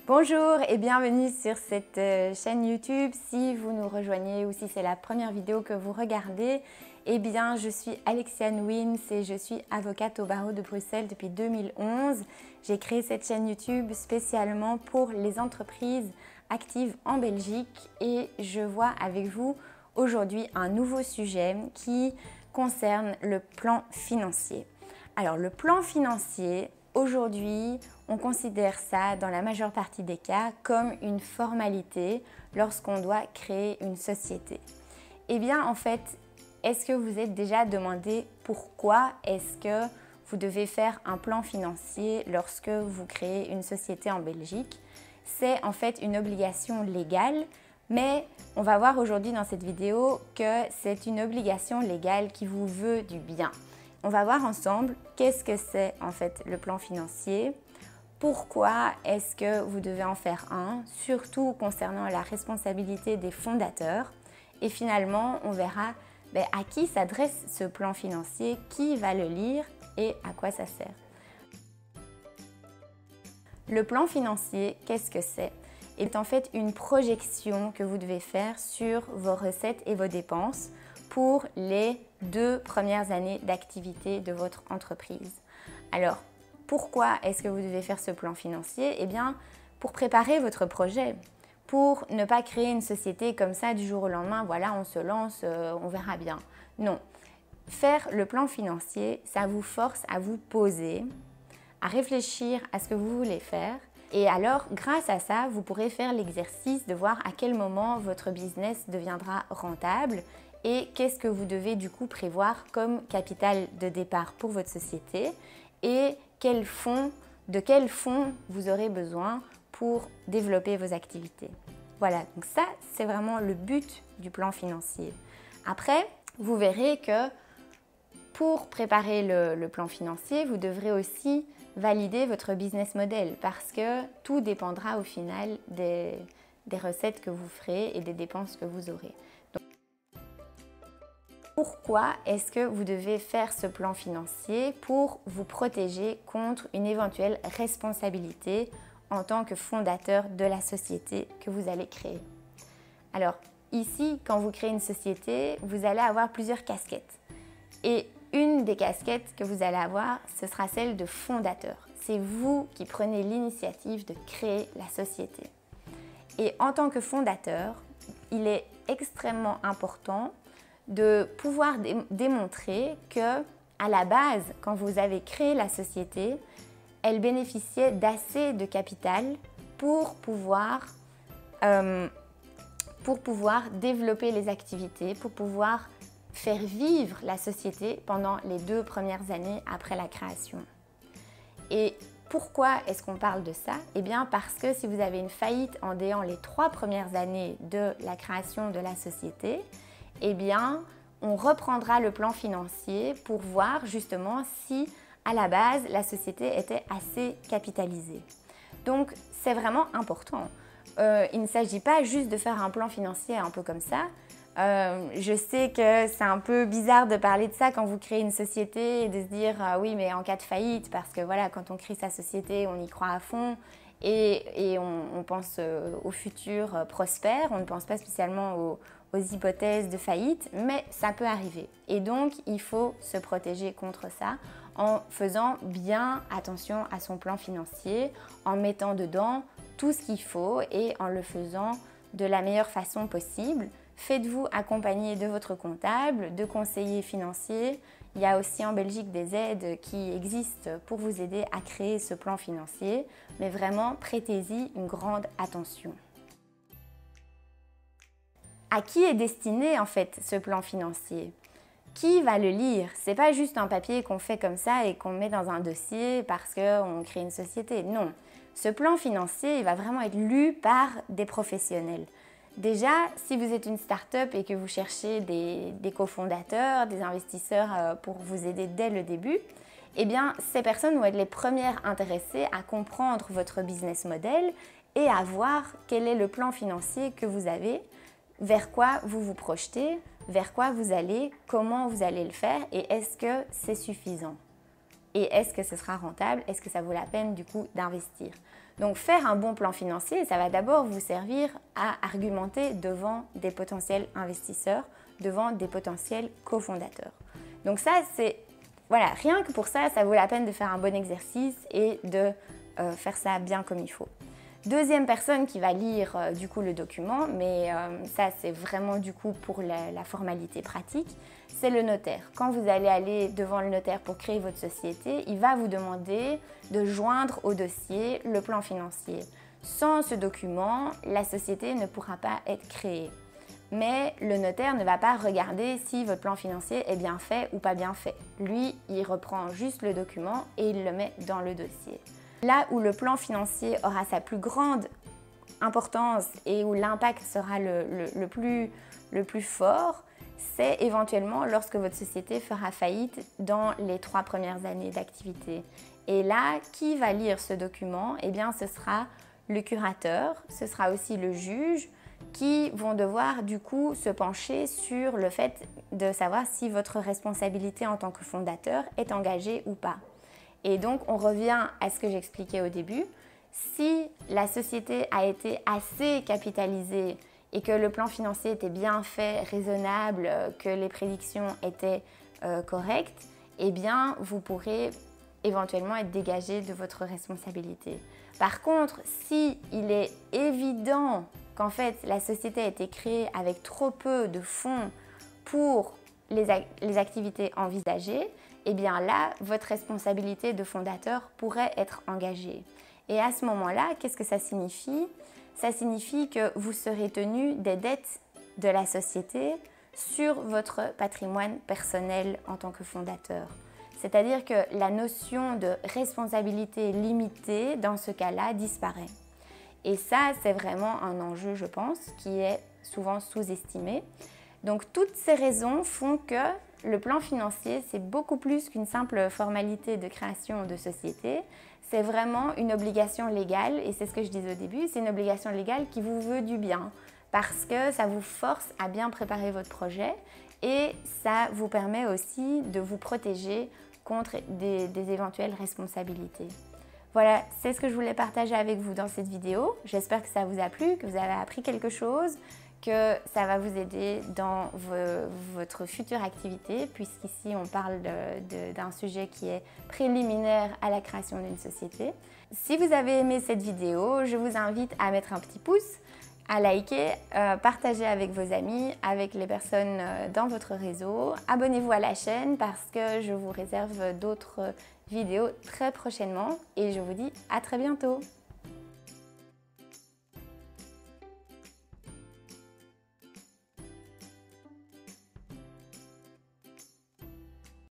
Bonjour et bienvenue sur cette chaîne YouTube. Si vous nous rejoignez ou si c'est la première vidéo que vous regardez, eh bien je suis Alexiane Wins et je suis avocate au barreau de Bruxelles depuis 2011. J'ai créé cette chaîne YouTube spécialement pour les entreprises actives en Belgique et je vois avec vous aujourd'hui un nouveau sujet qui concerne le plan financier. Alors le plan financier, aujourd'hui, on considère ça, dans la majeure partie des cas, comme une formalité lorsqu'on doit créer une société. Eh bien, en fait, est-ce que vous êtes déjà demandé pourquoi est-ce que vous devez faire un plan financier lorsque vous créez une société en Belgique? C'est en fait une obligation légale, mais on va voir aujourd'hui dans cette vidéo que c'est une obligation légale qui vous veut du bien. On va voir ensemble qu'est-ce que c'est en fait le plan financier, pourquoi est-ce que vous devez en faire un, surtout concernant la responsabilité des fondateurs. Et finalement, on verra à qui s'adresse ce plan financier, qui va le lire et à quoi ça sert. Le plan financier, qu'est-ce que c'est? C'est en fait une projection que vous devez faire sur vos recettes et vos dépenses pour les 2 premières années d'activité de votre entreprise. Alors, pourquoi est-ce que vous devez faire ce plan financier? Eh bien, pour préparer votre projet, pour ne pas créer une société comme ça du jour au lendemain, voilà, on se lance, on verra bien. Non, faire le plan financier, ça vous force à vous poser, à réfléchir à ce que vous voulez faire. Et alors, grâce à ça, vous pourrez faire l'exercice de voir à quel moment votre business deviendra rentable et qu'est-ce que vous devez du coup prévoir comme capital de départ pour votre société et de quels fonds vous aurez besoin pour développer vos activités. Voilà, donc ça, c'est vraiment le but du plan financier. Après, vous verrez que pour préparer le plan financier, vous devrez aussi valider votre business model parce que tout dépendra au final des recettes que vous ferez et des dépenses que vous aurez. Donc, pourquoi est-ce que vous devez faire ce plan financier? Pour vous protéger contre une éventuelle responsabilité en tant que fondateur de la société que vous allez créer. Alors ici, quand vous créez une société, vous allez avoir plusieurs casquettes. Et une des casquettes que vous allez avoir, ce sera celle de fondateur. C'est vous qui prenez l'initiative de créer la société. Et en tant que fondateur, il est extrêmement important de pouvoir démontrer que, à la base, quand vous avez créé la société, elle bénéficiait d'assez de capital pour pouvoir développer les activités, pour pouvoir faire vivre la société pendant les 2 premières années après la création. Et pourquoi est-ce qu'on parle de ça? Eh bien parce que si vous avez une faillite en déant les 3 premières années de la création de la société, eh bien on reprendra le plan financier pour voir justement si à la base la société était assez capitalisée. Donc c'est vraiment important. Il ne s'agit pas juste de faire un plan financier un peu comme ça. Je sais que c'est un peu bizarre de parler de ça quand vous créez une société et de se dire oui mais en cas de faillite, parce que voilà, quand on crée sa société on y croit à fond et on pense au futur prospère, on ne pense pas spécialement aux hypothèses de faillite, mais ça peut arriver et donc il faut se protéger contre ça en faisant bien attention à son plan financier, en mettant dedans tout ce qu'il faut et en le faisant de la meilleure façon possible. Faites-vous accompagner de votre comptable, de conseillers financiers. Il y a aussi en Belgique des aides qui existent pour vous aider à créer ce plan financier, mais vraiment prêtez-y une grande attention. À qui est destiné en fait ce plan financier? Qui va le lire? C'est pas juste un papier qu'on fait comme ça et qu'on met dans un dossier parce qu'on crée une société. Non, ce plan financier il va vraiment être lu par des professionnels. Déjà, si vous êtes une start-up et que vous cherchez des cofondateurs, des investisseurs pour vous aider dès le début, eh bien, ces personnes vont être les premières intéressées à comprendre votre business model et à voir quel est le plan financier que vous avez, vers quoi vous vous projetez, vers quoi vous allez, comment vous allez le faire et est-ce que c'est suffisant? Et est-ce que ce sera rentable? Est-ce que ça vaut la peine du coup d'investir? Donc faire un bon plan financier, ça va d'abord vous servir à argumenter devant des potentiels investisseurs, devant des potentiels cofondateurs. Donc ça, voilà, rien que pour ça, ça vaut la peine de faire un bon exercice et de faire ça bien comme il faut. Deuxième personne qui va lire du coup le document, mais ça c'est vraiment du coup pour la formalité pratique, c'est le notaire. Quand vous allez aller devant le notaire pour créer votre société, il va vous demander de joindre au dossier le plan financier. Sans ce document, la société ne pourra pas être créée. Mais le notaire ne va pas regarder si votre plan financier est bien fait ou pas bien fait. Lui, il reprend juste le document et il le met dans le dossier. Là où le plan financier aura sa plus grande importance et où l'impact sera le plus fort, c'est éventuellement lorsque votre société fera faillite dans les 3 premières années d'activité. Et là, qui va lire ce document? Eh bien, ce sera le curateur, ce sera aussi le juge qui vont devoir du coup se pencher sur le fait de savoir si votre responsabilité en tant que fondateur est engagée ou pas. Et donc, on revient à ce que j'expliquais au début. Si la société a été assez capitalisée et que le plan financier était bien fait, raisonnable, que les prédictions étaient correctes, eh bien, vous pourrez éventuellement être dégagé de votre responsabilité. Par contre, si il est évident qu'en fait, la société a été créée avec trop peu de fonds pour les activités envisagées, eh bien là, votre responsabilité de fondateur pourrait être engagée. Et à ce moment-là, qu'est-ce que ça signifie? Ça signifie que vous serez tenu des dettes de la société sur votre patrimoine personnel en tant que fondateur. C'est-à-dire que la notion de responsabilité limitée, dans ce cas-là, disparaît. Et ça, c'est vraiment un enjeu, je pense, qui est souvent sous-estimé. Donc, toutes ces raisons font que le plan financier, c'est beaucoup plus qu'une simple formalité de création de société. C'est vraiment une obligation légale, et c'est ce que je disais au début, c'est une obligation légale qui vous veut du bien, parce que ça vous force à bien préparer votre projet et ça vous permet aussi de vous protéger contre des éventuelles responsabilités. Voilà, c'est ce que je voulais partager avec vous dans cette vidéo. J'espère que ça vous a plu, que vous avez appris quelque chose, que ça va vous aider dans votre future activité, puisqu'ici on parle d'un sujet qui est préliminaire à la création d'une société. Si vous avez aimé cette vidéo, je vous invite à mettre un petit pouce, à liker, partager avec vos amis, avec les personnes dans votre réseau. Abonnez-vous à la chaîne parce que je vous réserve d'autres vidéos très prochainement et je vous dis à très bientôt.